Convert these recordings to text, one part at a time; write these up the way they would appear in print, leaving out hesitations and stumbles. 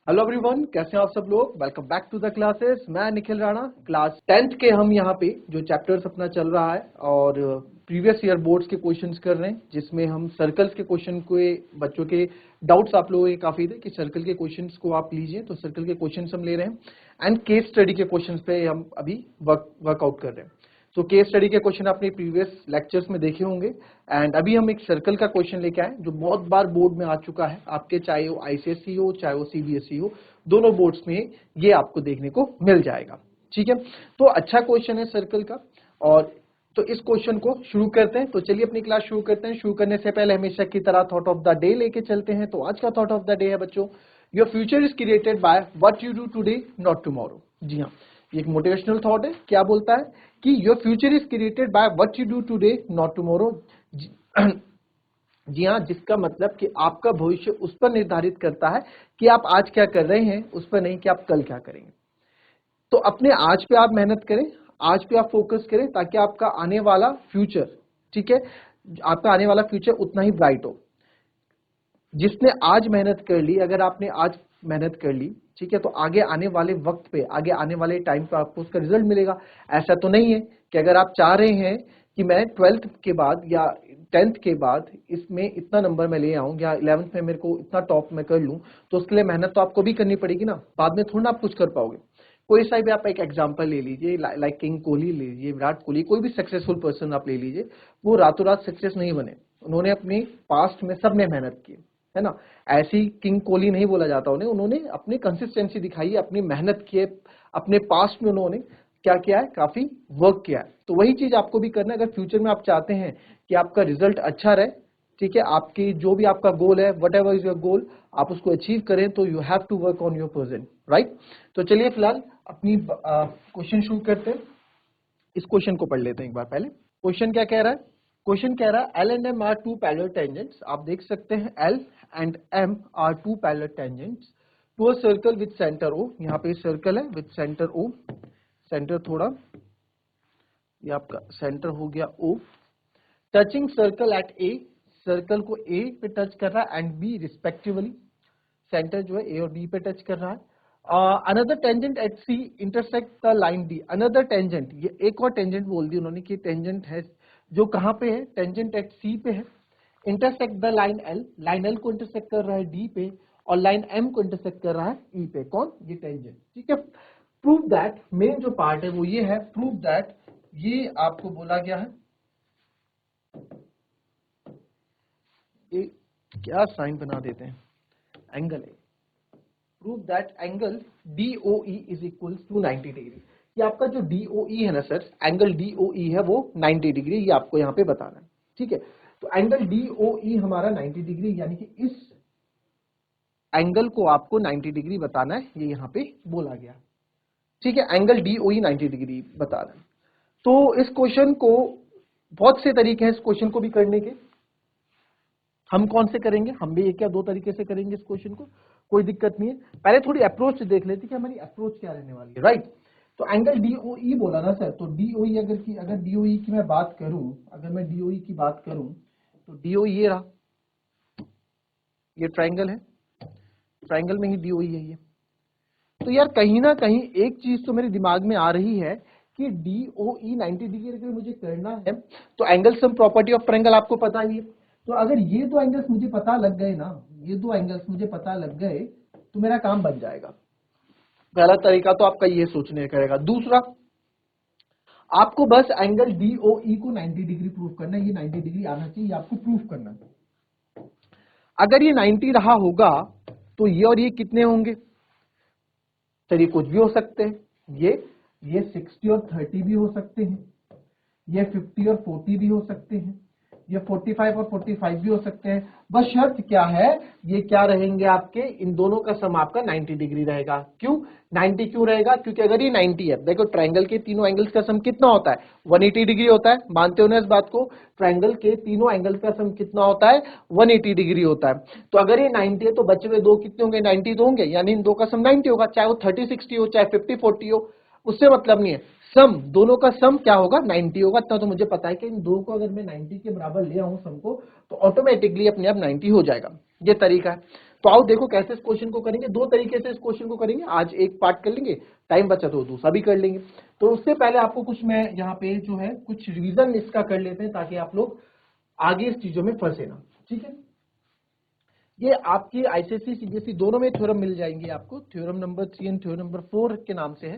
Hello everyone, कैसे हैं आप सब लोग। Welcome back to the classes. मैं निखिल राणा। क्लास 10th के हम यहाँ पे जो चैप्टर्स अपना चल रहा है और प्रीवियस ईयर बोर्ड्स के क्वेश्चंस कर रहे हैं, जिसमें हम सर्कल्स के क्वेश्चन को बच्चों के डाउट्स आप लोगों के काफी थे कि सर्कल के क्वेश्चंस को आप लीजिए, तो सर्कल के क्वेश्चंस हम ले रहे हैं एंड केस स्टडी के क्वेश्चंस पे हम अभी वर्कआउट कर रहे हैं। तो केस स्टडी के क्वेश्चन आपने प्रीवियस लेक्चर्स में देखे होंगे एंड अभी हम एक सर्कल का क्वेश्चन लेके आए जो बहुत बार बोर्ड में आ चुका है आपके, चाहे वो आईसीएसई हो चाहे वो सीबीएसई हो, दोनों बोर्ड्स में ये आपको देखने को मिल जाएगा। ठीक है, तो अच्छा क्वेश्चन है सर्कल का। और तो इस क्वेश्चन को शुरू करते हैं। तो चलिए अपनी क्लास शुरू करते हैं। शुरू करने से पहले हमेशा की तरह थॉट ऑफ द डे लेके चलते हैं। तो आज का थॉट ऑफ द डे है बच्चों, your future is created by what you do today not tomorrow. जी हाँ, एक मोटिवेशनल थॉट है। क्या बोलता है कि your future is created by what you do today not tomorrow. जी हाँ, जिसका मतलब कि आपका भविष्य उस पर निर्धारित करता है कि आप आज क्या कर रहे हैं, उस पर नहीं कि आप कल क्या करेंगे। तो अपने आज पे आप मेहनत करें, आज पे आप फोकस करें, ताकि आपका आने वाला फ्यूचर, ठीक है, आपका आने वाला फ्यूचर उतना ही ब्राइट हो। जिसने आज मेहनत कर ली, अगर आपने आज मेहनत कर ली, ठीक है, तो आगे आने वाले वक्त पे, आगे आने वाले टाइम पे आपको उसका रिजल्ट मिलेगा। ऐसा तो नहीं है कि अगर आप चाह रहे हैं कि मैं 12th के बाद या 10th के बाद इसमें इतना नंबर मैं ले आऊं या 11th में मेरे को इतना टॉप में कर लूं, तो उसके लिए मेहनत तो आपको भी करनी पड़ेगी ना। बाद में थोड़ा आप कुछ कर पाओगे। कोई सा भी आप एक एग्जांपल ले लीजिए, लाइक किंग कोहली ले लीजिए, विराट कोहली, कोई भी सक्सेसफुल पर्सन आप ले लीजिए, वो रातों रात सक्सेस नहीं बने। उन्होंने अपने पास्ट में सबने मेहनत की है ना। ऐसी किंग कोहली नहीं बोला जाता उन्हें, उन्होंने अपनी कंसिस्टेंसी दिखाई है, अपनी मेहनत की है, अपने पास्ट में उन्होंने क्या किया है, काफी वर्क किया है। तो वही चीज आपको भी करना है। अगर फ्यूचर में आप चाहते हैं कि आपका रिजल्ट अच्छा रहे, ठीक है, आपकी जो भी आपका गोल है, whatever is your goal, आप उसको अचीव करें, तो you have to work on your present, right. तो चलिए फिलहाल अपनी क्वेश्चन शुरू करते हैं। इस क्वेश्चन को पढ़ लेते हैं एक बार पहले। क्वेश्चन क्या कह रहा है? क्वेश्चन कह रहा है L and M are two parallel tangents. आप देख सकते हैं L and M are two parallel tangents to a circle with centre O. यहाँ पे सर्कल है विद सेंटर ओ, सेंटर थोड़ा, ये आपका सेंटर हो गया O. Touching circle at A, circle को ए पे टच कर रहा है एंड बी रिस्पेक्टिवली, सेंटर जो है ए और बी पे टच कर रहा है। Another tangent at C intersect the line D. Another tangent, ये एक और टेंजेंट बोल दी उन्होंने कि टेंजेंट है जो कहां पे है, टेंजेंट एट सी पे है। Intersect the line L, line L को इंटरसेक्ट कर रहा है डी पे और लाइन एम को इंटरसेक्ट कर रहा है ई पे। कौन? ये टेंजेंट, ठीक है। प्रूव दैट, मेन जो पार्ट है वो ये है, प्रूव दैट, ये आपको बोला गया है, ये क्या साइन बना देते हैं, एंगल है। Prove that angle DOE is equal to 90 degree. ये आपका जो DOE है ना सर, एंगल DOE है वो 90 डिग्री, ये आपको यहाँ पे बताना है, ठीक है। तो एंगल DOE हमारा 90 डिग्री, यानी कि इस एंगल को आपको 90 डिग्री बताना है, ये यहाँ पे बोला गया, ठीक है। एंगल DOE 90 डिग्री बताना है। तो इस क्वेश्चन को, बहुत से तरीके हैं इस क्वेश्चन को भी करने के। हम कौन से करेंगे, हम भी एक या दो तरीके से करेंगे इस क्वेश्चन को, कोई दिक्कत नहीं है। पहले थोड़ी अप्रोच देख लेते कि हमारी अप्रोच क्या रहने वाली है, राइट। तो एंगल DOE बोला ना सर, तो DOE अगर DOE की मैं बात करूं, अगर मैं DOE की बात करूं, तो DOE ये रहा, ये ट्राइंगल है, ट्राइंगल में ही DOE है ये। तो यार कहीं ना कहीं एक चीज तो मेरे दिमाग में आ रही है कि DOE 90 डिग्री अगर मुझे करना है, तो angle sum property of triangle आपको पता ही है। तो अगर ये दो एंगल्स मुझे पता लग गए ना, ये दो एंगल्स मुझे पता लग गए, तो मेरा काम बन जाएगा। पहला तरीका तो आपका ये सोचने का रहेगा। दूसरा, आपको बस एंगल DOE को 90 डिग्री प्रूव करना है, ये 90 डिग्री आना चाहिए, आपको प्रूव करना है। अगर ये 90 रहा होगा, तो ये और ये कितने होंगे? चलिए कुछ भी हो सकते हैं, ये 60 और 30 भी हो सकते हैं, ये 50 और 40 भी हो सकते हैं, ये 45 और 45 भी हो सकते हैं। बस शर्त क्या है, ये क्या रहेंगे आपके, इन दोनों का सम आपका 90 डिग्री रहेगा। क्यों 90 क्यों रहेगा? क्योंकि अगर ये 90 है, देखो ट्रायंगल के तीनों एंगल्स का सम कितना होता है, 180 डिग्री होता है। मानते हो ना इस बात को? ट्रायंगल के तीनों एंगल्स का सम कितना होता है? 180 डिग्री होता है। तो अगर ये 90 है, तो बचे हुए दो कितने होंगे? 90 तो होंगे, यानी इन दो का सम 90 होगा, चाहे वो 30-60 हो, चाहे 50-40 हो, उससे मतलब नहीं है। सम, दोनों का सम क्या होगा? 90 होगा। इतना तो मुझे पता है कि इन दो को अगर मैं 90 के बराबर ले आऊं सम को, तो ऑटोमेटिकली अपने आप 90 हो जाएगा। ये तरीका है। तो आओ देखो कैसे इस क्वेश्चन को करेंगे। दो तरीके से इस क्वेश्चन को करेंगे, आज एक पार्ट कर लेंगे, टाइम बचा तो दूसरा भी कर लेंगे। तो उससे पहले आपको कुछ मैं यहाँ पे जो है कुछ रिवीजन इसका कर लेते हैं ताकि आप लोग आगे इस चीजों में फंसे ना, ठीक है। ये आपकी आईसीएसई सीबीएसई दोनों में थ्योरम मिल जाएंगे आपको, theorem number 3 and theorem number 4 के नाम से है।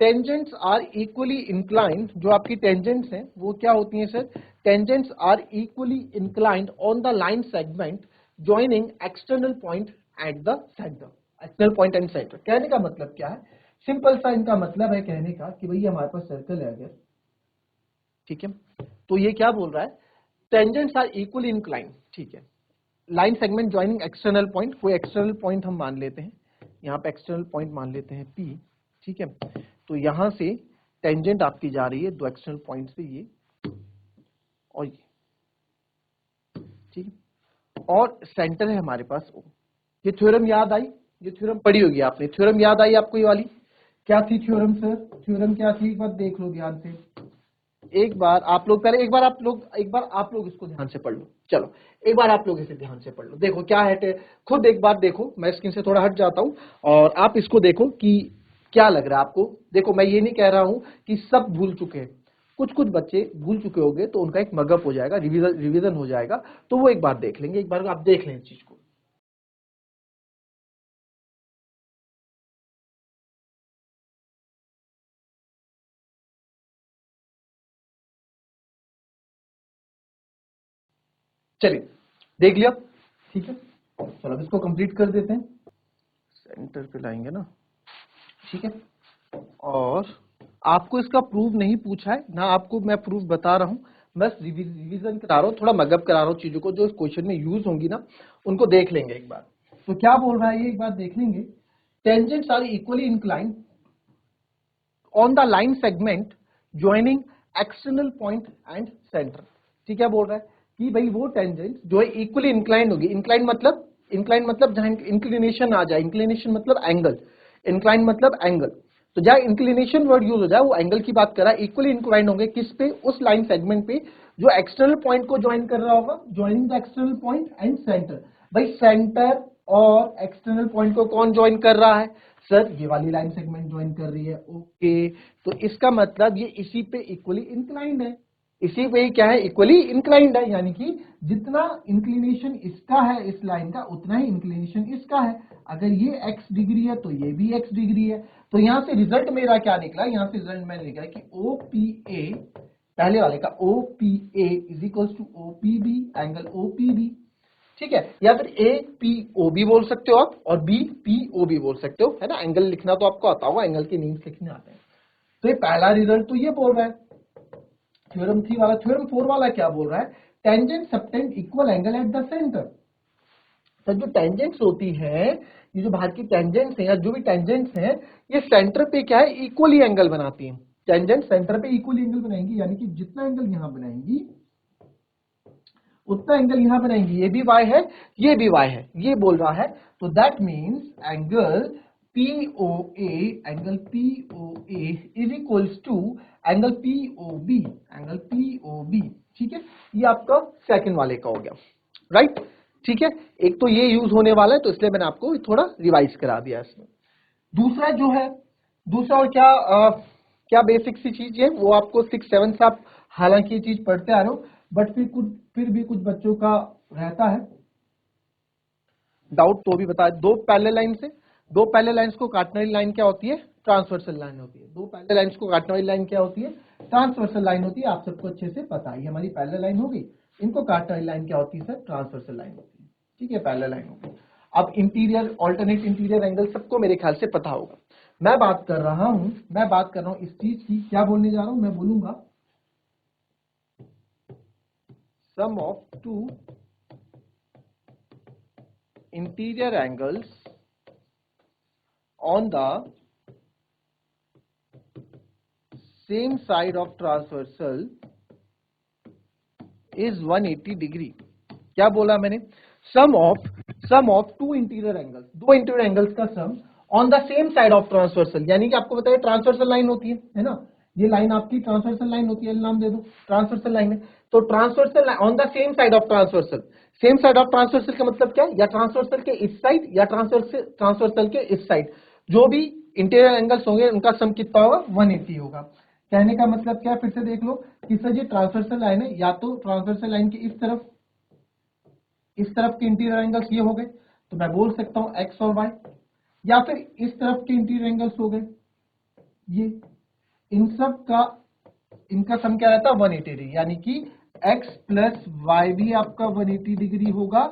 टेंजेंट्स आर इक्वली इंक्लाइंड, जो आपकी टेंजेंट्स हैं वो क्या होती हैं sir? Tangents are equally inclined on the line segment joining external point at the centre. External point and centre कहने का मतलब क्या है? सिंपल सा इनका मतलब है कहने का कि भैया हमारे पास सर्कल है अगर, ठीक है, तो ये क्या बोल रहा है? टेंजेंट्स आर इक्वली इंक्लाइंड, ठीक है, line segment joining external point, कोई एक्सटर्नल पॉइंट हम मान लेते हैं, यहाँ पे एक्सटर्नल पॉइंट मान लेते हैं P, ठीक है। तो यहां से टेंजेंट आपकी जा रही है दो एक्सटर्नल पॉइंट से, ये और ये, ठीक है, और सेंटर है हमारे पास O। ये थ्योरम याद आई? ये थ्योरम पढ़ी होगी आपने, थ्योरम याद आई आपको? ये वाली क्या थी थ्योरम सर? थ्योरम क्या थी? एक बार देख लो ध्यान से, एक बार आप लोग पहले एक बार आप लोग इसको ध्यान से पढ़ लो। चलो एक बार आप लोग इसे ध्यान से पढ़ लो, देखो क्या है, खुद एक बार देखो, मैं स्क्रीन से थोड़ा हट जाता हूं और आप इसको देखो कि क्या लग रहा है आपको। देखो मैं ये नहीं कह रहा हूं कि सब भूल चुके हैं, कुछ कुछ बच्चे भूल चुके होंगे तो उनका एक मगअप हो जाएगा, रिवीजन हो जाएगा, तो वो एक बार देख लेंगे। एक बार आप देख लें इस चीज को। चलिए देख लिया, ठीक है, चलो अब इसको कंप्लीट कर देते हैं। सेंटर पे लाएंगे ना, ठीक है। और आपको इसका प्रूफ नहीं पूछा है ना, आपको मैं प्रूफ बता रहा हूं, बस रिवीजन करा रहा हूं, थोड़ा मगअप करा रहा हूं चीजों को, जो इस क्वेश्चन में यूज होंगी ना उनको देख लेंगे एक बार। तो क्या बोल रहा है ये, एक बार देख लेंगे। Tangents are equally inclined on the line segment joining external point and centre. ठीक है, बोल रहा है कि भाई वो टेंजेंट जो है इक्वली इंक्लाइंड होगी। इंक्लाइंड मतलब जहां इंक्लिनेशन आ जाए, इंक्लिनेशन मतलब एंगल, इंक्लाइंड मतलब एंगल, तो जहां इंक्लिनेशन वर्ड यूज हो जाए वो एंगल की बात कर रहा है। इक्वली इंक्लाइंड होंगे किस पे? उस लाइन सेगमेंट पे जो एक्सटर्नल पॉइंट को ज्वाइन कर रहा होगा, joining the external point and centre. भाई सेंटर और एक्सटर्नल पॉइंट को कौन ज्वाइन कर रहा है? सर ये वाली लाइन सेगमेंट ज्वाइन कर रही है। ओके, तो इसका मतलब ये इसी पे इक्वली इंक्लाइंड है, इसी पे क्या है? इक्वली इंक्लाइंड है, यानी कि जितना इंक्लिनेशन इसका है इस लाइन का उतना ही इंक्लिनेशन इसका है। अगर ये x डिग्री है तो ये भी x डिग्री है। तो यहां से रिजल्ट मेरा क्या निकला? यहां से रिजल्ट मैंने लिखा कि OPA, पहले वाले का OPA is equal to OPB, angle OPB, ठीक है, या फिर APO भी बोल सकते हो आप और BPO भी बोल सकते हो, है ना। एंगल लिखना तो आपको आता होगा, एंगल के नेम्स लिखने आते हैं। तो ये पहला रिजल्ट तो ये बोल रहा है थ्योरम 3 वाला। थ्योरम 4 वाला क्या बोल रहा है? Tangent subtend equal angle eight the centre. तो जो टेंजेंट्स होती है, ये जो बाहर की टेंजेंट्स हैं या जो भी टेंजेंट्स हैं, ये सेंटर पे क्या है? इक्वली एंगल बनाती हैं। टेंजेंट सेंटर पे इक्वली एंगल बनाएंगी, यानी कि जितना एंगल यहां बनाएंगी उतना एंगल यहां बनाएंगी। ये भी y है, ये भी y है, ये बोल रहा है। तो that means angle POA, angle POA is equals to angle POB, angle POB, ठीक है। ये आपका सेकंड वाले का हो गया, राइट, ठीक है। एक तो ये यूज होने वाला है तो इसलिए मैंने आपको थोड़ा रिवाइज करा दिया इसमें। दूसरा जो है, दूसरा और क्या क्या बेसिक सी चीज है वो आपको 6-7 से आप हालांकि ये चीज पढ़ते आ रहे हो, बट फिर भी कुछ बच्चों का रहता है डाउट, तो भी बता। दो पैरेलल लाइन से, दो पैरेलल लाइंस को काटने वाली लाइन क्या होती है? ट्रांसवर्सल लाइन होती है। दो पैरेलल लाइंस को काटने वाली लाइन क्या होती है? ट्रांसवर्सल लाइन होती है। आप सबको अच्छे से पता है, ये हमारी पैरेलल लाइन होगी, इनको काटने वाली लाइन क्या होती है सर? ट्रांसवर्सल लाइन होती है, ठीक है, पैरेलल लाइन होगी। अब इंटीरियर, ऑल्टरनेट इंटीरियर एंगल सबको मेरे ख्याल से पता होगा। मैं बात कर रहा हूं इस चीज की, क्या बोलने जा रहा हूं? मैं बोलूंगा sum of two interior angles on the same side of transversal is 180 degree. क्या बोला मैंने? Sum of two interior angles, दो इंटीरियर एंगल्स का sum on the same side of transversal, यानी कि आपको बताया ट्रांसवर्सल लाइन होती है ना, ये लाइन आपकी ट्रांसवर्सल लाइन होती है, नाम दे दो ट्रांसवर्सल लाइन है। तो transversal on the same side of transversal, same side of transversal का मतलब क्या है, या ट्रांसवर्सल के इस साइड या ट्रांसवर्सल के इस साइड, जो भी इंटीरियर एंगल्स होंगे उनका सम कितना होगा, 180 होगा। कहने का मतलब क्या है, फिर से देख लो कि सर ये ट्रांसवर्सल लाइन है, या तो ट्रांसवर्सल लाइन के इस तरफ के इंटीरियर एंगल्स ये हो गए, तो मैं बोल सकता हूं एक्स और वाई, या फिर इस तरफ के इंटीरियर एंगल्स हो गए ये, इन सब का इनका सम क्या रहता है, 180 डिग्री, यानी कि x प्लस वाई भी आपका 180 डिग्री होगा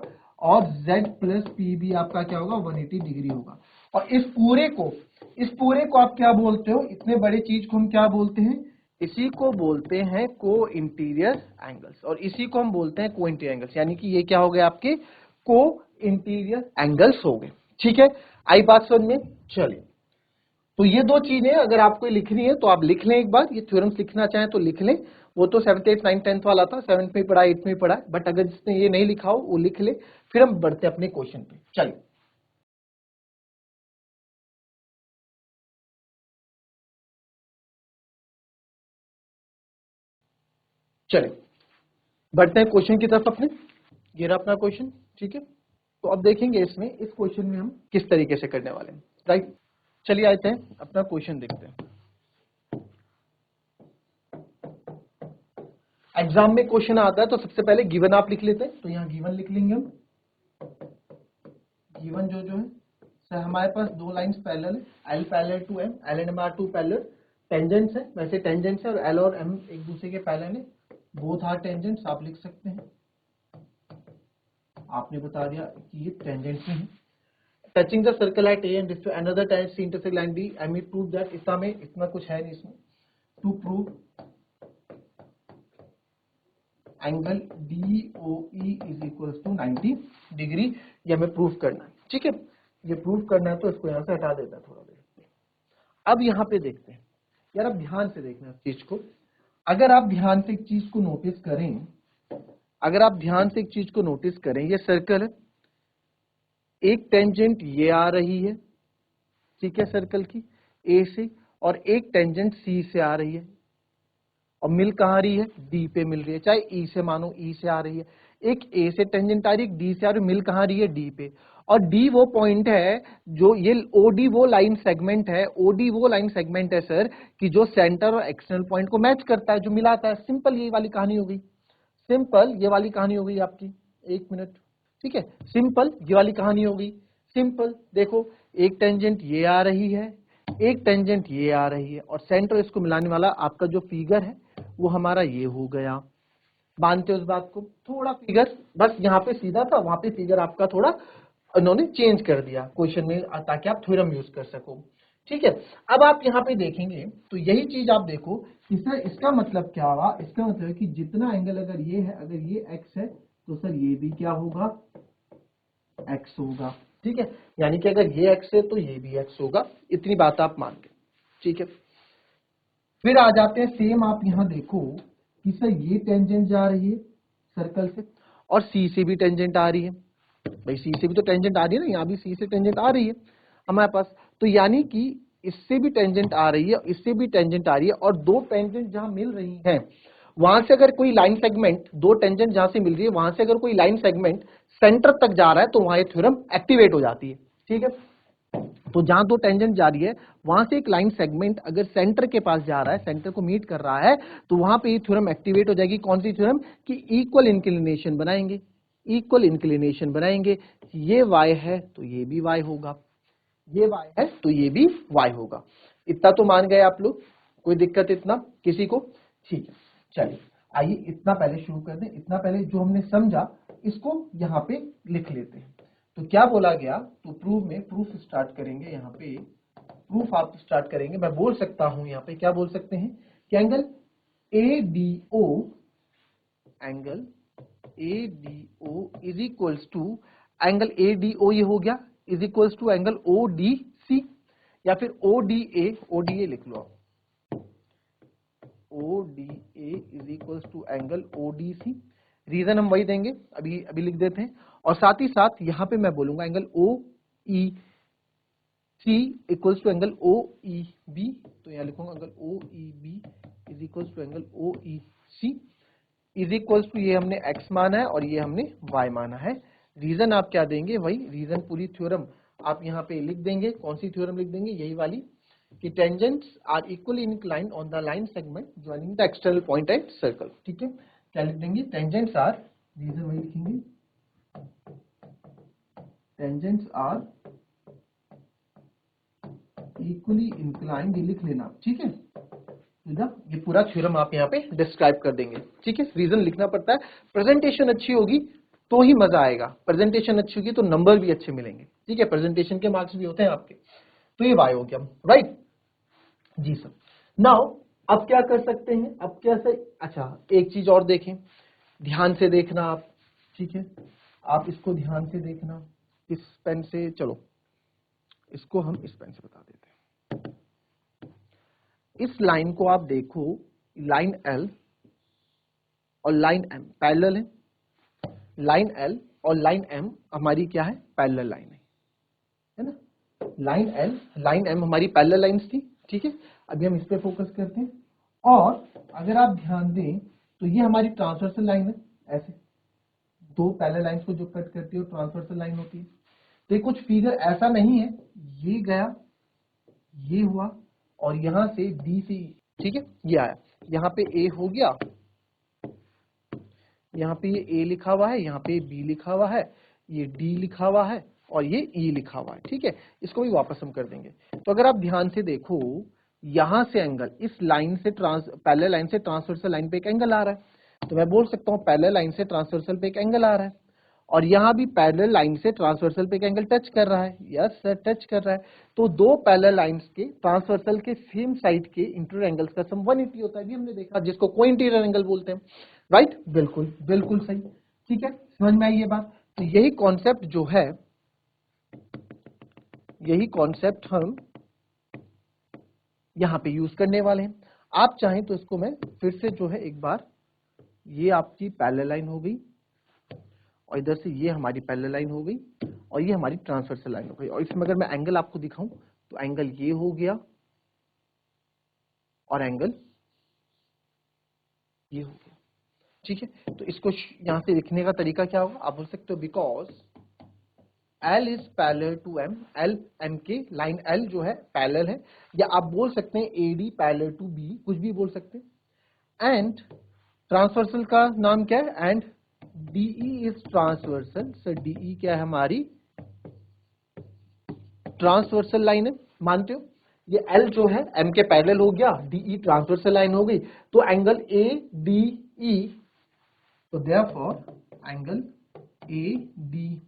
और z प्लस पी भी आपका क्या होगा, 180 डिग्री होगा। और इस पूरे को आप क्या बोलते हो, इतने बड़े चीज को हम क्या बोलते हैं, इसी को बोलते हैं को इंटीरियर एंगल्स, और इसी को हम बोलते हैं को इंटीरियर एंगल्स, यानी कि ये क्या हो गए आपके को इंटीरियर एंगल्स हो गए। ठीक है, आई बात समझ में। चलिए, तो ये दो चीजें अगर आपको लिखनी है तो आप लिख लें एक बार, ये थ्योरम्स लिखना चाहें तो लिख लें, वो तो 7th 8th 9th 10th वाला था, 7th में पढ़ा 8th में पढ़ा, बट अगर जिसने ये नहीं लिखा हो वो लिख ले, फिर हम बढ़ते अपने क्वेश्चन पे। चलिए चलिए बढ़ते हैं क्वेश्चन की तरफ अपने। ये रहा अपना क्वेश्चन। ठीक है, तो अब देखेंगे इसमें, इस क्वेश्चन में हम किस तरीके से करने वाले हैं। राइट, चलिए आते हैं अपना क्वेश्चन देखते हैं। एग्जाम में क्वेश्चन आता है तो सबसे पहले गिवन आप लिख लेते हैं, तो यहाँ गिवन लिख लेंगे हम। गिवन जो है सर, हमारे पास दो लाइंस पैरेलल है, L parallel to M, L and M are two parallel, tangents है, वैसे टेंजेंट्स है और एल और एम एक दूसरे के पैरेलल है, बोथ आर टेंजेंट्स आप लिख सकते हैं। आपने बता दिया कि ये टेंजेंट्स में है। Touching the circle at A and another time C intersect line D, I mean prove that, इसका में इतना कुछ है नहीं इसमें, to prove angle DOE is equal to 90 degree, ये हमें प्रूव करना है। ठीक है, ये प्रूव करना है तो इसको यहां से हटा देता है थोड़ा देर। अब यहां पे देखते हैं यार, अब ध्यान से देखना इस चीज को। अगर आप ध्यान से एक चीज को नोटिस करें, अगर आप ध्यान से एक चीज को नोटिस करें, ये सर्कल है, एक टेंजेंट ये आ रही है, ठीक है, सर्कल की ए से, और एक टेंजेंट सी से आ रही है, और मिल कहाँ रही है, डी पे मिल रही है, चाहे ई से, मानो ई से आ रही है, एक ए से टेंजेंट आ रही है, डी से आ रही है, मिल कहाँ रही है, डी पे। और डी वो पॉइंट है जो ये ओडी वो लाइन सेगमेंट है, ओडी वो लाइन सेगमेंट है सर, कि जो सेंटर और एक्सटर्नल पॉइंट को मैच करता है, जो मिलाता है। सिंपल ये वाली कहानी हो गई, सिंपल ये वाली कहानी हो गई आपकी। एक मिनट, ठीक है, सिंपल ये वाली कहानी हो गई। सिंपल देखो, एक टेंजेंट ये आ रही है, एक टेंजेंट ये आ रही है, और सेंटर इसको मिलाने वाला आपका जो फिगर है वो हमारा ये हो गया। मानते हो इस बात को? थोड़ा फिगर बस यहाँ पे सीधा था, वहां पे फिगर आपका थोड़ा उन्होंने चेंज कर दिया क्वेश्चन में, ताकि आप थ्योरम यूज कर सको। ठीक है, अब आप यहाँ पे देखेंगे तो यही चीज आप देखो कि सर इसका मतलब क्या हुआ, इसका मतलब है कि जितना एंगल अगर ये है, अगर ये एक्स है तो सर ये भी क्या होगा, एक्स होगा। ठीक है, यानी कि अगर ये एक्स है तो ये भी एक्स होगा, इतनी बात आप मान के। ठीक है, फिर आ जाते हैं सेम, आप यहां देखो कि सर ये टेंजेंट जा रही है सर्कल से, और सी से भी टेंजेंट आ रही है। भाई सी से भी तो टेंजेंट आ रही है ना, यहाँ भी सी से टेंजेंट आ रही है हमारे पास, तो यानी कि इससे भी टेंजेंट आ रही है, इससे भी टेंजेंट आ रही है, और दो टेंजेंट जहां मिल रही हैं वहां से अगर कोई लाइन सेगमेंट, दो टेंजेंट जहां से मिल रही है वहां से अगर कोई लाइन सेगमेंट सेंटर तक जा रहा है तो वहां ये थ्योरम एक्टिवेट हो जाती है। ठीक है, तो जहां दो टेंजेंट जा रही है वहां से एक लाइन सेगमेंट अगर सेंटर के पास जा रहा है, सेंटर को मीट कर रहा है, तो वहां पे ये थ्योरम एक्टिवेट हो जाएगी। कौन सी थ्योरम? कि इक्वल इंक्लिनेशन बनाएंगे, इक्वल इंक्लिनेशन बनाएंगे। ये y है तो ये भी y होगा, ये y है तो ये भी y होगा। इतना तो मान गए आप लोग? कोई दिक्कत इतना किसी को? ठीक है, चलिए आइए इतना पहले शुरू कर दें। इतना पहले जो हमने समझा इसको यहाँ पे लिख लेते हैं। तो क्या बोला गया, तो प्रूफ में प्रूफ स्टार्ट करेंगे, यहाँ पे प्रूफ आप स्टार्ट करेंगे। मैं बोल सकता हूं यहाँ पे, क्या बोल सकते हैं कि angle ADO, angle ADO is equals to, angle ADO ये हो गया, is equals to angle ODC, या फिर ODA, ODA लिख लो आप, ODA is equals to angle ODC। Reason हम वही देंगे, अभी अभी लिख देते हैं। और साथ ही साथ यहां पे मैं बोलूंगा angle OEC equals to angle OEB, तो यहां लिखूंगा angle OEB is equals to angle OEC। Is equals to ये हमने x माना है और ये हमने y माना है। रीजन आप क्या देंगे, वही रीजन पूरी थ्योरम आप यहाँ पे लिख देंगे। कौन सी थ्योरम लिख देंगे, यही वाली कि tangents are equally inclined on the line segment joining the external point at circle. ठीक है, क्या लिख देंगे, टेंजेंट्स आर, रीजन वही लिखेंगे, टेंजेंट्स आर इक्वली इंक्लाइंड, ये लिख लेना। ठीक है, ये पूरा थ्योरम आप यहाँ पे डिस्क्राइब कर देंगे। ठीक है, रीजन लिखना पड़ता है, प्रेजेंटेशन अच्छी होगी तो ही मजा आएगा, प्रेजेंटेशन अच्छी होगी तो नंबर भी अच्छे मिलेंगे। ठीक है, प्रेजेंटेशन के मार्क्स भी होते हैं आपके। तो ये वाई हो गया, राइट जी सर। नाउ अब क्या कर सकते हैं, अब कैसे, अच्छा एक चीज और देखें, ध्यान से देखना आप। ठीक है, आप इसको ध्यान से देखना, इस पेन से, चलो इसको हम इस पेन से बता देते हैं। इस लाइन को आप देखो, लाइन L और लाइन M पैरेलल है। लाइन L और लाइन M हमारी क्या है, पैरेलल लाइन है ना। लाइन L लाइन M हमारी पैरेलल लाइंस थी। ठीक है, अभी हम इस पे फोकस करते हैं। और अगर आप ध्यान दें तो ये हमारी ट्रांसवर्सल लाइन है, ऐसे दो पैरेलल लाइंस को जो कट करती है वो ट्रांसवर्सल लाइन होती है। तो कुछ फिगर ऐसा नहीं है, ये गया, ये हुआ और यहां से डी से, ठीक है, ये आया, यहाँ पे ए हो गया, यहाँ पे ये ए लिखा हुआ है, यहाँ पे बी लिखा हुआ है, ये डी लिखा हुआ है और ये ई लिखा हुआ है। ठीक है, इसको भी वापस हम कर देंगे। तो अगर आप ध्यान से देखो, यहां से एंगल इस लाइन से पैरेलल लाइन से ट्रांसवर्सल लाइन पे एक एंगल आ रहा है, तो मैं बोल सकता हूं पैरेलल लाइन से ट्रांसवर्सल पे एक एंगल आ रहा है। और यहां भी पैरेलल लाइन से ट्रांसवर्सल पे एक एंगल टच कर रहा है, यस सर टच कर रहा है। तो दो पैरेलल लाइंस के ट्रांसवर्सल के सेम साइड के इंटीरियर एंगल्स का सम 180 होता है, ये हमने देखा, जिसको को इंटीरियर एंगल बोलते हैं। राइट, बिल्कुल बिल्कुल सही। ठीक है, समझ में आई ये बात। तो यही कॉन्सेप्ट जो है, यही कॉन्सेप्ट हम यहां पे यूज करने वाले हैं। आप चाहें तो इसको मैं फिर से जो है एक बार, ये आपकी पैरेलल लाइन हो गई और इधर से ये हमारी पैरेलल लाइन हो गई और ये हमारी ट्रांसवर्सल लाइन हो गई। और इसमें अगर मैं एंगल आपको दिखाऊं तो एंगल ये हो गया और एंगल ये हो गया। ठीक है, तो इसको यहां से लिखने का तरीका क्या होगा, आप बोल सकते हो because L is parallel to M, L M के लाइन L जो है पैरेलल है, या आप बोल सकते हैं AD पैरेलल टू B, कुछ भी बोल सकते हैं। एंड ट्रांसवर्सल का नाम क्या है, and DE is transversal. Sir DE क्या है, हमारी ट्रांसवर्सल लाइन है, मानते हो। ये L जो है M के पैरेलल हो गया, DE ट्रांसवर्सल लाइन हो गई, तो एंगल ADE, तो देयरफॉर एंगल ADE,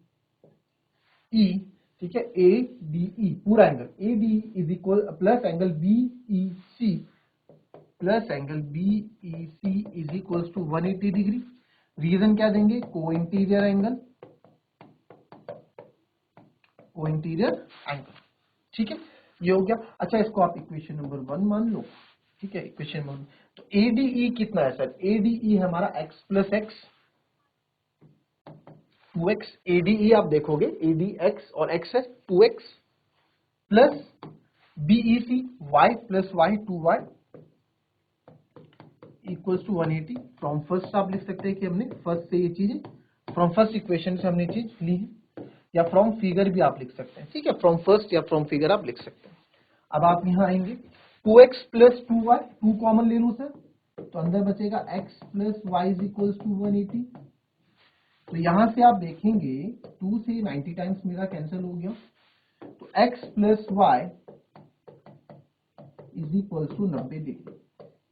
ठीक है, ADE पूरा angle ADE is equal plus angle BEC plus angle BEC is equal to 180 degree. Reason क्या देंगे, co interior angle, co interior angle. ठीक है, ये हो गया। अच्छा, इसको आप इक्वेशन नंबर 1 मान लो। ठीक है, इक्वेशन नंबर 1, तो ADE कितना है सर, ADE हमारा x plus x 2x, ADE आप देखोगे ADX और x है 2x plus BEC y plus y 2y equals to 180। From first आप लिख सकते हैं कि हमने फर्स्ट से ये चीजें, फ्रॉम फर्स्ट इक्वेशन से हमने चीज ली है, या फ्रॉम फिगर भी आप लिख सकते हैं। ठीक है, फ्रॉम फर्स्ट या फ्रॉम फिगर आप लिख सकते हैं। अब आप यहां आएंगे, 2x प्लस 2y, 2 कॉमन ले लूं सर, तो अंदर बचेगा x plus y is equals to 180। तो यहां से आप देखेंगे 2 से 90 टाइम्स मेरा कैंसिल हो गया, तो x plus y is equal to 90 degree.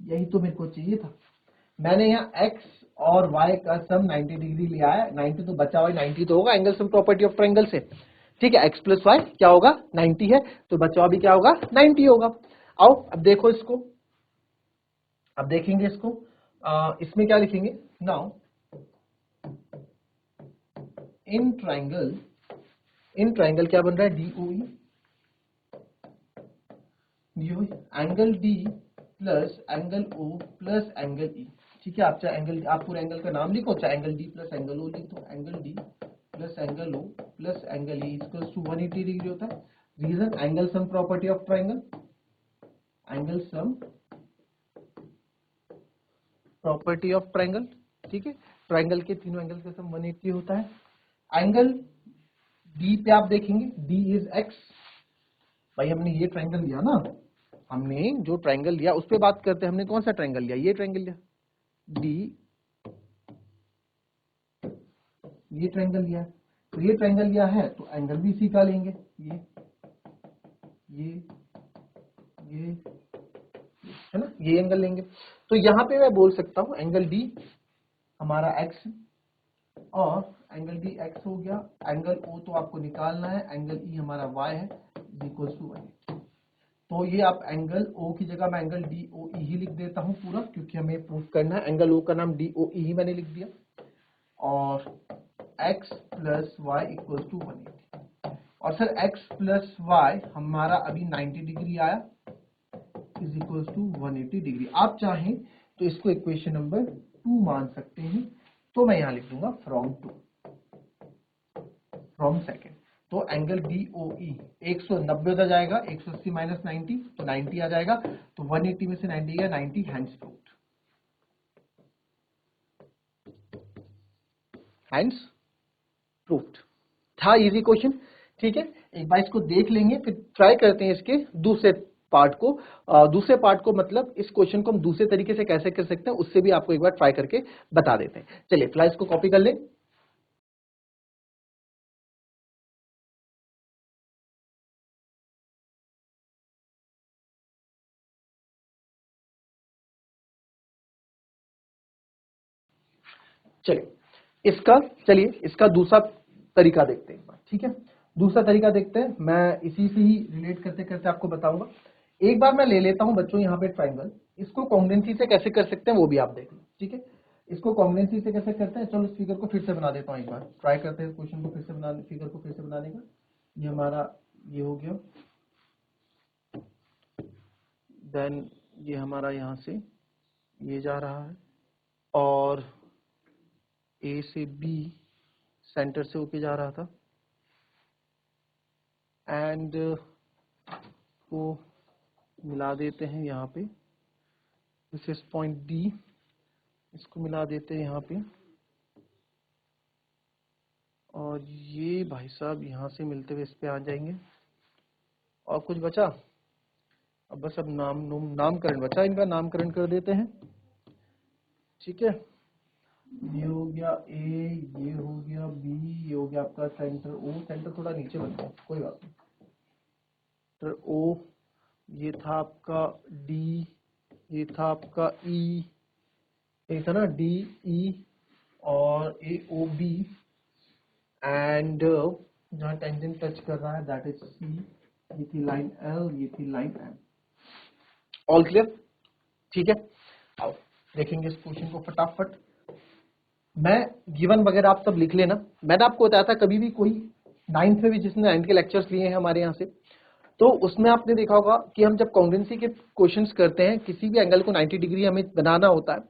यही तो मेरे को चाहिए था। मैंने यहाँ x और y का सम 90 डिग्री लिया है, 90 तो बचा हुआ 90 तो होगा angle sum property of triangle से। ठीक है, x प्लस वाई क्या होगा 90 है, तो बचा हुआ भी क्या होगा 90 होगा। आओ अब देखो इसको, अब देखेंगे इसको, इसमें क्या लिखेंगे, नाउ इन ट्रायंगल क्या बन रहा है, DOE, angle D plus angle O plus angle E। ठीक है, आप चाहे एंगल, आप पूरे एंगल का नाम लिखो, चाहे angle D plus angle O लिख दो, angle D plus angle O plus angle E equals to 180 degree होता है। Reason angle sum property of triangle, angle sum property of triangle. ठीक है। ट्राइंगल के तीनों एंगल का सम 180 होता है। एंगल डी पे आप देखेंगे डी इज एक्स। भाई हमने ये ट्राइंगल लिया ना, हमने जो ट्राइंगल लिया उस पर बात करते हैं। हमने कौन सा ट्राइंगल लिया? ये ट्राइंगल लिया डी, ये ट्राइंगल लिया। तो ये ट्राइंगल लिया है तो एंगल भी इसी का लेंगे, ये है ना, ये एंगल लेंगे। तो यहां पे मैं बोल सकता हूं एंगल डी हमारा एक्स और एंगल डी एक्स हो गया। एंगल ओ तो आपको निकालना है, एंगल ई हमारा वाई है इक्वल्स टू 180। तो ये आप एंगल ओ की जगह मैं एंगल डी ओ ई ही लिख देता हूं पूरा, क्योंकि हमें प्रूफ करना है। एंगल ओ का नाम डी ओ ई ही मैंने लिख दिया और x plus y equals to 180। और सर x प्लस वाई हमारा अभी 90 डिग्री आया इज इक्वल्स टू 180 डिग्री। आप चाहें तो इसको इक्वेशन नंबर 2 मान सकते हैं। तो मैं यहां लिख दूंगा फ्रॉम सेकेंड। तो एंगल DOE 190 हो जाएगा, 180 माइनस 90 तो 90 आ जाएगा। तो 180 में से 90 गया, 90 हैंड्स प्रूफ्ड। था इजी क्वेश्चन, ठीक है। एक बार इसको देख लेंगे, फिर ट्राई करते हैं इसके दूसरे पार्ट को मतलब इस क्वेश्चन को हम दूसरे तरीके से कैसे कर सकते हैं उससे भी आपको एक बार ट्राई करके बता देते हैं। चलिए फिलहाल इसको कॉपी कर लें। चलिए इसका दूसरा तरीका देखते हैं, ठीक है। दूसरा तरीका देखते हैं, मैं इसी से ही रिलेट करते करते आपको बताऊंगा। एक बार मैं ले लेता हूं बच्चों यहाँ पे ट्राइंगल, इसको कॉन्ग्रुएंसी से कैसे कर सकते हैं वो भी आप देख लो, ठीक है। इसको कॉन्ग्रुएंसी से कैसे करते हैं, चलो इस फिगर को फिर से बना देता हूँ, एक बार ट्राई करते हैं क्वेश्चन को फिर से बनाने, फिगर को फिर से बनाने का। ये हमारा ये हो गया, देन ये हमारा यहाँ से ये जा रहा है और ए से बी सेंटर से होके जा रहा था एंड को मिला देते हैं यहाँ पे, दिस इज पॉइंट डी, इसको मिला देते हैं यहाँ पे और ये भाई साहब यहाँ से मिलते हुए इस पे आ जाएंगे। और कुछ बचा? अब बस अब नामकरण बचा, इनका नामकरण कर देते हैं, ठीक है। ये हो गया ए, ये हो गया बी, ये हो गया आपका सेंटर ओ, सेंटर थोड़ा नीचे बन गया कोई बात नहीं, सेंटर ओ, ये था आपका डी, ये था आपका ई, ये था ना डी ई और ए ओ बी एंड जहाँ टेंजेंट टच कर रहा है दैट इज सी, ये थी लाइन एल, ये थी लाइन एम। ऑल क्लियर, ठीक है। आओ देखेंगे इस क्वेश्चन को फटाफट। मैं गिवन वगैरह आप सब लिख लेना। मैंने आपको बताया था कभी भी कोई 9th में भी जिसने 9th के लेक्चर्स लिए हैं हमारे यहाँ से, तो उसमें आपने देखा होगा कि हम जब कॉन्ग्रुएंसी के क्वेश्चंस करते हैं, किसी भी एंगल को 90 डिग्री हमें बनाना होता है,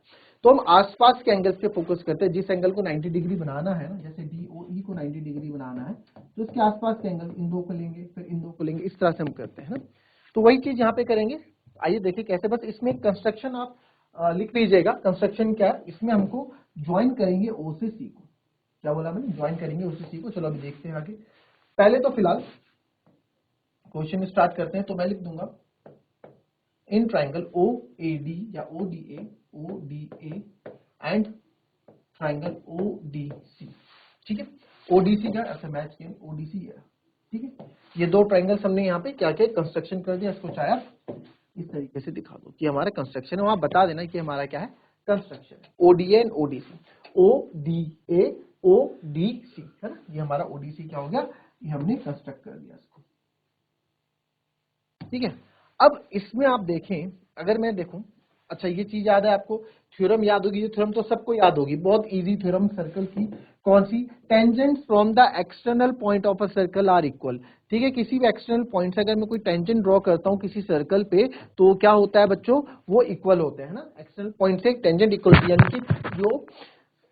तो हम आसपास के एंगल्स पे फोकस करते हैं। जिस एंगल को 90 डिग्री बनाना है, जैसे DOE को 90 डिग्री बनाना है, तो उसके आसपास के एंगल इन दो को लेंगे, फिर इन दो को लेंगे, इस तरह से हम करते हैं ना। तो वही चीज यहाँ पे करेंगे। आइए देखिए कैसे। बस इसमें कंस्ट्रक्शन आप लिख लीजिएगा। कंस्ट्रक्शन क्या है, इसमें हमको ज्वाइन करेंगे ओ से सी को। क्या बोला मैंने? ज्वाइन करेंगे ओ से सी को। चलो अभी देखते हैं आगे। पहले तो फिलहाल क्वेश्चन स्टार्ट करते हैं। तो मैं लिख दूंगा in triangle O A D या O D A and triangle O D C, ठीक है। ओ डी सी क्या ऐसे मैच के ओ डी सी है, ठीक है। ये दो ट्राइंगल्स हमने यहाँ पे क्या क्या कंस्ट्रक्शन कर दिया। इसको चाहे आप इस तरीके से दिखा दो कि हमारा कंस्ट्रक्शन है, वहां बता देना कि हमारा क्या है कंस्ट्रक्शन है। ODA and ODC, O D A O D C, है ना। ये हमारा ओडीसी क्या हो गया, ये हमने कंस्ट्रक्ट कर दिया इसको, ठीक है। अब इसमें आप देखें, अगर मैं देखूं, अच्छा ये चीज याद है आपको, थ्योरम याद होगी। ये थ्योरम तो सबको याद होगी, बहुत इजी थ्योरम सर्कल की। कौन सी? Tangent from the external point of a circle are equal, ठीक है। किसी भी एक्सटर्नल पॉइंट से अगर मैं कोई टेंजेंट ड्रॉ करता हूं किसी सर्कल पे, तो क्या होता है बच्चों, वो इक्वल होते हैं ना। एक्सटर्नल पॉइंट से टेंजेंट इक्वल, यानी कि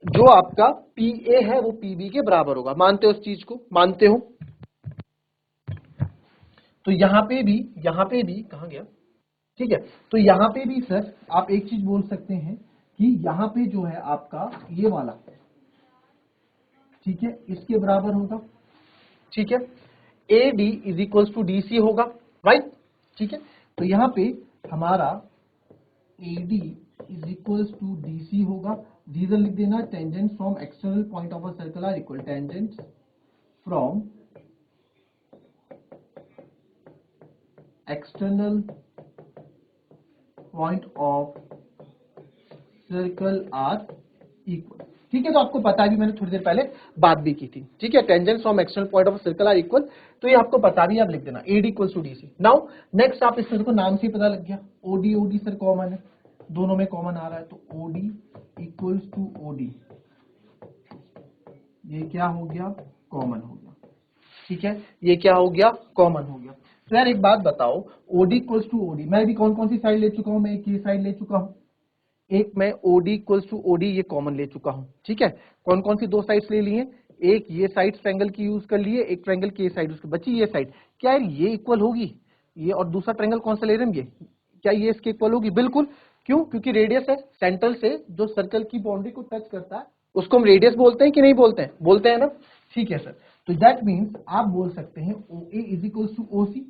जो आपका PA है वो PB के बराबर होगा। मानते हो उस चीज को? मानते हो? तो यहाँ पे भी कहाँ गया, ठीक है। तो यहाँ पे भी सर आप एक चीज बोल सकते हैं कि यहां पे जो है आपका ये वाला, ठीक है, इसके बराबर होगा, ठीक है, AD is equals to DC होगा, राइट, ठीक है। तो यहां पे हमारा AD is equals to DC होगा। रीजन लिख देना, tangent from external point of a circle are equal, tangent from external point of circle are equal, ठीक है। तो आपको पता भी, मैंने थोड़ी देर पहले बात भी की थी, ठीक है, tangent from external point of circle are equal, तो ये आपको पता भी, आप लिख देना AD equals to DC। Now next, आप इसमें देखो नाम से ही पता लग गया, OD सर कॉमन है, दोनों में कॉमन आ रहा है, तो OD इक्वल्स टू OD, ये क्या हो गया, कॉमन हो गया, ठीक है, ये क्या हो गया, कॉमन हो गया। तो यार एक बात बताओ, OD इक्वल्स टू OD, मैं भी कौन कौन सी साइड ले चुका हूं, मैं एक ये साइड ले चुका हूं, एक मैं OD इक्वल्स टू OD ये कॉमन ले चुका हूं, ठीक है। कौन कौन सी दो साइड्स ले लिए, एक ये साइड ट्रायंगल की यूज कर लिए, एक ट्रायंगल की ये साइड उसकी बची ये साइड, क्या यार ये इक्वल होगी, ये और दूसरा ट्रायंगल कौन सा ले रहे हैं ये, क्या ये इसके इक्वल होगी, बिल्कुल, क्यों, क्योंकि रेडियस है, सेंटर से जो सर्कल की बाउंड्री को टच करता है उसको हम रेडियस बोलते हैं कि नहीं बोलते हैं, बोलते हैं ना, ठीक है सर। तो दैट मीन्स आप बोल सकते हैं OA is equals to OC,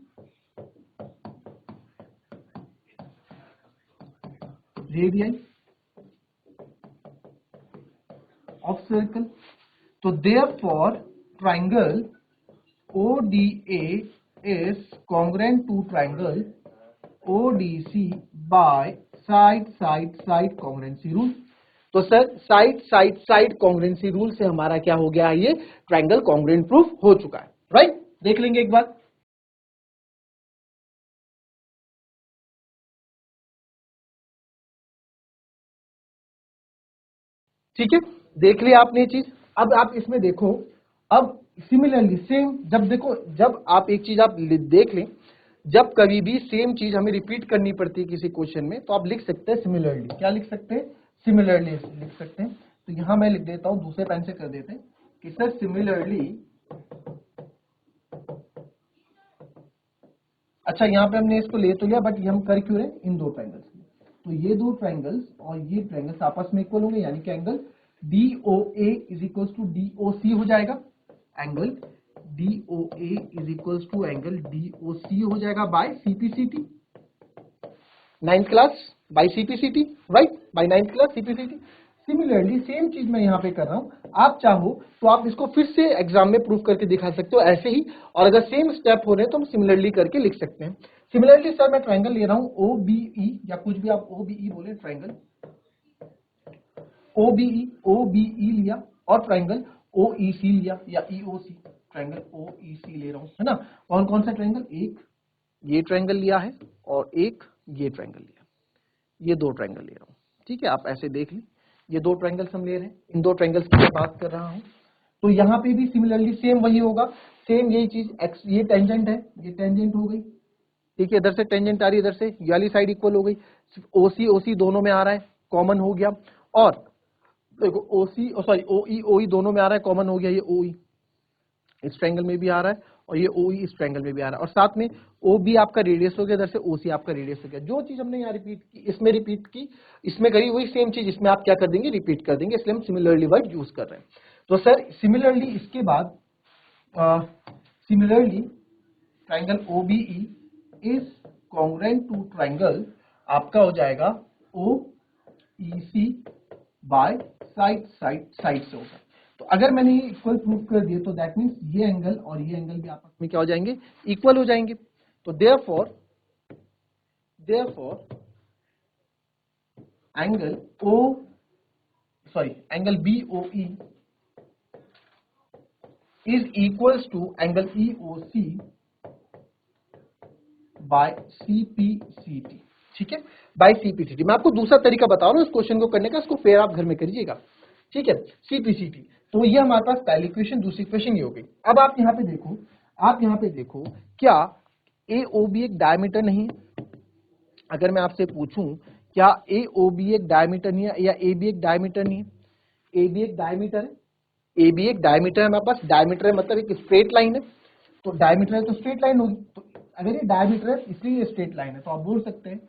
radius of circle. So therefore triangle ODA is congruent to triangle ODC by side congruency rule. तो सर साइड कॉन्ग्रुएंसी रूल से हमारा क्या हो गया, ये ट्रायंगल कॉन्ग्रुएंट प्रूफ हो चुका है, राइट। देख लेंगे एक बार, ठीक है, देख लिया आपने ये चीज। अब आप इसमें देखो, अब सिमिलरली सेम, जब देखो, जब आप एक चीज आप देख लें, जब कभी भी सेम चीज हमें रिपीट करनी पड़ती है किसी क्वेश्चन में, तो आप लिख सकते हैं सिमिलरली, क्या लिख सकते हैं, सिमिलरली लिख सकते हैं। तो यहां मैं लिख देता हूं, दूसरे पेन से कर देते हैं कि सर सिमिलरली, अच्छा यहां पे हमने इसको ले तो लिया, बट ये हम कर क्यों रहे, इन दो ट्रायंगल्स में, तो ये दो ट्रायंगल्स और ये ट्रायंगल्स आपस में इक्वल होंगे, यानी कि angle DOA is equals to DOC हो जाएगा, angle DOA is equals to angle DOC हो जाएगा by CPCT, 9th class by CPCT, right, by 9th class CPCT। Similarly same चीज मैं यहां पे कर रहा हूं, आप चाहो तो आप इसको फिर से एग्जाम में प्रूफ करके दिखा सकते हो ऐसे ही, और अगर सेम स्टेप हो रहे हैं तो हम सिमिलरली करके लिख सकते हैं। सिमिलरली सर मैं ट्रायंगल ले रहा हूं OBE, या कुछ भी आप OBE बोले, ट्रायंगल OBE लिया, और ट्रायंगल OEC लिया या EOC, ट्रायंगल OEC ले रहा हूं, है ना। कौन कौन सा ट्रायंगल, एक ये ट्रायंगल लिया है और एक ये ट्रायंगल लिया, ये दो ट्रायंगल ले रहा हूं, ठीक है, आप ऐसे देख लें, ये दो ट्रायंगल्स हम ले रहे हैं, इन दो ट्रायंगल्स की मैं बात कर रहा हूं। तो यहां पे भी सिमिलरली सेम वही होगा, सेम यही चीज, एक्स ये टेंजेंट है, ये टेंजेंट हो गई, ठीक है, इधर से टेंजेंट आ रही है, इधर से ये वाली साइड इक्वल हो गई, OC दोनों में आ रहा है, कॉमन हो गया, और देखो OE दोनों में आ रहा है, कॉमन हो गया, ये OE इस ट्रायंगल में भी आ रहा है और ये OE इस ट्रायंगल में भी आ रहा है, और साथ में OB आपका रेडियस हो गया, इधर से OC आपका रेडियस हो गया। जो चीज हमने यहाँ रिपीट की, इसमें रिपीट की, इसमें करी, वही सेम चीज इसमें आप क्या कर देंगे, रिपीट कर देंगे, इसलिए हम सिमिलरली वर्ड यूज कर रहे हैं। तो सर सिमिलरली इसके बाद similarly triangle OBE is congruent to triangle, आपका हो जाएगा OEC बाय साइड से होगा। तो अगर मैंने ये इक्वल प्रूफ कर दिए तो दैट मीन्स ये एंगल और ये एंगल भी आपस में क्या हो जाएंगे, इक्वल हो जाएंगे। तो therefore angle BOE is equals to angle EOC by CPCT, ठीक है, बाय CPCT। मैं आपको दूसरा तरीका बता रहा हूं इस क्वेश्चन को करने का, इसको फिर आप घर में करिएगा, ठीक है, CPCT। तो ये हमारे पास पहली इक्वेशन, दूसरी इक्वेशन ये हो गई। अब आप यहाँ पे देखो, क्या AOB एक डायमीटर नहीं है, अगर मैं आपसे पूछूं क्या AOB एक डायमीटर नहीं है, या AB एक डायमीटर नहीं है, AB एक डायमीटर है, AB एक डायमीटर है, हमारे पास डायमीटर है मतलब एक स्ट्रेट लाइन है, तो डायमीटर है तो स्ट्रेट लाइन होगी, तो अगर ये डायमीटर है इसलिए ये स्ट्रेट लाइन है, तो आप बोल सकते हैं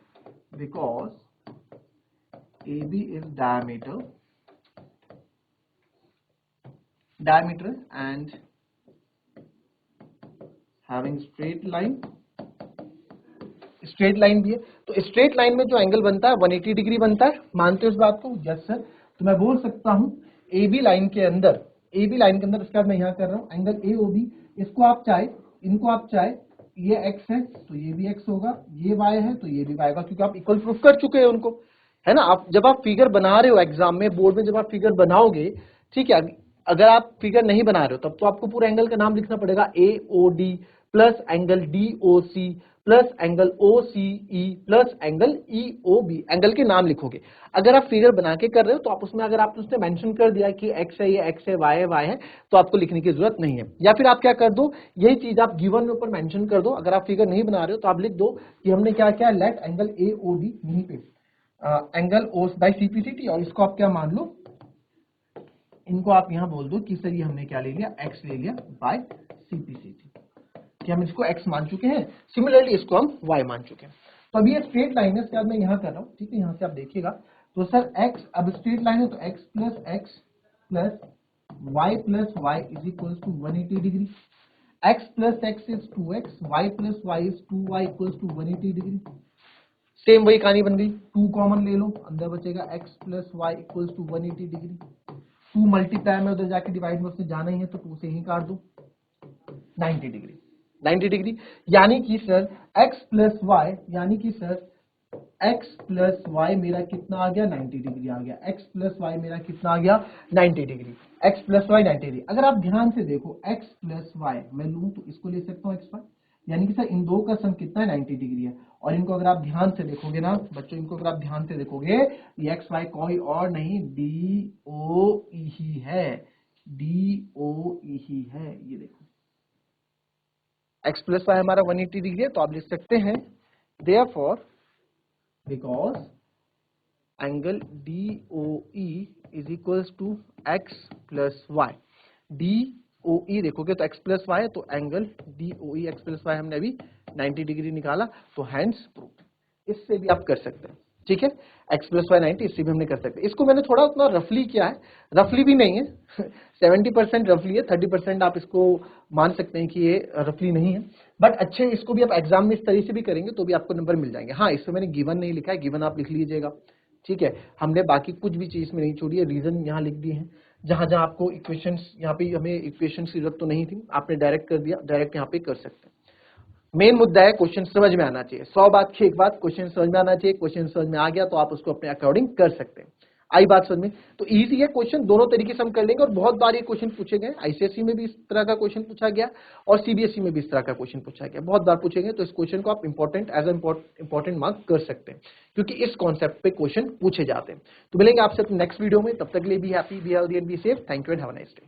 because AB is diameter and having straight line भी है। तो स्ट्रेट लाइन में जो एंगल बनता है 180 डिग्री बनता है। मानते हो इस बात को? Yes sir. तो मैं बोल सकता हूं AB लाइन के अंदर इसके बाद मैं यहां कर रहा हूं एंगल AOB, इनको आप चाहे ये x है तो ये भी x होगा, ये y है तो ये भी y होगा, क्योंकि आप इक्वल प्रूफ कर चुके हैं उनको, है ना। आप जब आप फिगर बना रहे हो एग्जाम में, बोर्ड में जब आप फिगर बनाओगे, ठीक है, अगर आप फिगर नहीं बना रहे हो तब तो आपको पूरा एंगल का नाम लिखना पड़ेगा, AOD plus angle DOC plus angle OCE plus angle EOB, angle के नाम लिखोगे। अगर आप फिगर बना के कर रहे हो तो आप उसमें, अगर आप उसने मेंशन कर दिया कि x है, ये x है, y है, y है, तो आपको लिखने की जरूरत नहीं है। या फिर आप क्या कर दो, यही चीज आप गिवन में ऊपर मेंशन कर दो। अगर आप फिगर नहीं बना रहे हो तो आप लिख दो कि हमने क्या किया, लेट एंगल AOD यहीं पे एंगल O बाय CPCT, और इसको आप क्या मान लो, इनको आप यहां बोल दो कि सर ये हमने क्या ले लिया, x ले लिया बाय CPCT, कि हम इसको x मान चुके हैं, सिमिलरली इसको हम y मान चुके हैं। तो अभी ये स्ट्रेट लाइन है, इसके बाद मैं यहां कर रहा हूं, ठीक है, यहां से आप देखिएगा। तो सर x, अब स्ट्रेट लाइन है तो x plus y is equal to 180 degree, x plus x is 2x, y plus y is 2y equal to 180 degree. Same वही कहानी बन गई, 2 कॉमन ले लो, अंदर बचेगा x plus y equal to 180 degree. 2 multiply में उधर जाके डिवाइड में उससे जाना ही है तो 2 से ही काट दो, 90 डिग्री। यानी कि सर x प्लस y मेरा कितना आ गया, 90 डिग्री आ गया। x प्लस y मेरा कितना आ गया, 90 degree. x plus y 90 degree. अगर आप ध्यान से देखो x प्लस y मैं लूं तो इसको ले सकता हूं x y, यानी कि सर इन दो का सम कितना है, 90 डिग्री है। और इनको अगर आप ध्यान से देखोगे ना बच्चों, इनको अगर आप ध्यान से देखोगे, ये एक्स वाई कोई और नहीं DOE ही है, DOE ही है। ये देखो x प्लस वाई हमारा 180 डिग्री है, तो आप लिख सकते हैं therefore because angle DOE is equals to x plus y. DOE देखोगे तो x प्लस वाई है, तो angle DOE x plus y हमने अभी 90 डिग्री निकाला, तो हैंस प्रूफ। इससे भी आप कर सकते हैं, ठीक है, x प्लस वाई 90, इससे भी हमने कर सकते हैं। इसको मैंने थोड़ा उतना रफली किया है, रफली भी नहीं है 70% रफली है, 30% आप इसको मान सकते हैं कि ये रफली नहीं है, बट अच्छे इसको भी आप एग्जाम में इस तरह से भी करेंगे तो भी आपको नंबर मिल जाएंगे। हाँ, इसमें मैंने गिवन नहीं लिखा है, गिवन आप लिख लीजिएगा, ठीक है। हमने बाकी कुछ भी चीज में नहीं छोड़ी है, रीजन यहाँ लिख दिए हैं। जहां जहां आपको इक्वेशंस, यहाँ पे हमें इक्वेशंस की जरूरत तो नहीं थी, आपने डायरेक्ट कर दिया, डायरेक्ट यहाँ पे कर सकते हैं। मेन मुद्दा है क्वेश्चन समझ में आना चाहिए, 100 बात की एक बात, क्वेश्चन समझ में आना चाहिए। क्वेश्चन समझ में आ गया तो आप उसको अपने अकॉर्डिंग कर सकते हैं। आई बात समझ में? तो इजी है क्वेश्चन, दोनों तरीके से हम कर लेंगे। और बहुत बार ये क्वेश्चन पूछे गए, ICSE में भी इस तरह का क्वेश्चन पूछा गया और CBSE में भी इस तरह का क्वेश्चन पूछा गया, बहुत बार पूछेंगे। तो इस क्वेश्चन को आप इंपॉर्टेंट मार्क कर सकते हैं, क्योंकि इस कॉन्सेप्ट पे क्वेश्चन पूछे जाते हैं। तो मिलेंगे आपसे नेक्स्ट वीडियो में, तब तक के लिए be happy, be healthy and be safe. Thank you and have a nice day.